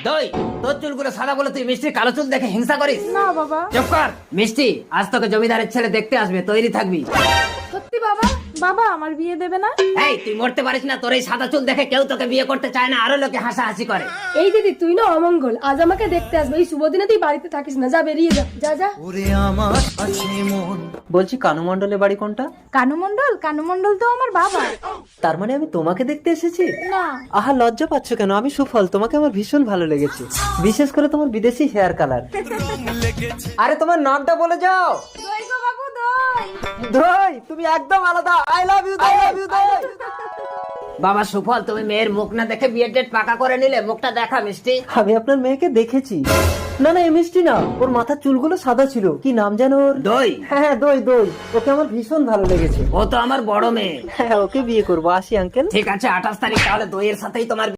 দই, তোর চুলগুলো সাদা বলে তুই মিষ্টির কালো চুল দেখে হিংসা করিস? না বাবা। চুপ কর মিষ্টি, আজ তোকে জমিদারের ছেলে দেখতে আসবে, তৈরি থাকবি। সত্যি বাবা? বাবা আমার বিয়ে দেবে না? এই তুই মরতে পারিস না, তোর এই সাদা চুল দেখে কেউ তোকে বিয়ে করতে চায় না, আরো লোকে হাসাহাসি করে। এই দিদি তুই না অমঙ্গল, আজ আমাকে দেখতে আসবে, এই শুভ দিনে তুই বাড়িতে থাকিস না, যা বেরিয়ে যা, যা যা। বলছি কানু মণ্ডলের বাড়ি কোনটা? কানু মণ্ডল? কানু মণ্ডল তো আমার বাবা। তার মানে আমি তোমাকে দেখতে এসেছি? না। আহা লজ্জা পাচ্ছ কেন? আমি সুফল, তোমাকে আমার ভীষণ ভালো লেগেছে, বিশেষ করে তোমার বিদেশি হেয়ার কালার। আরে তোমার নামটা বলে যাও। দই গো বাবু, দই। দই, তুমি একদম আলাদা। I love you, I love you দই। বাবা সুফল, তুমি মেয়ের মুখ না দেখে বিয়ের ডেট পাকা করে নিলে, মুখটা দেখা মিষ্টি। আমি আপনার মেয়েকে দেখেছি। না না, এই মিষ্টি না, ওর মাথার চুলগুলো সাদা ছিল। কি নাম যেন ওর? দই। হ্যাঁ দই, দই। ওকে আমার ভীষণ ভালো লেগেছে। ও তো আমার বড় মেয়ে। হ্যাঁ, ওকে বিয়ে করবো। আসি আঙ্কেল। ঠিক আছে 28 তারিখ, তাহলে দইয়ের সাথেই তোমার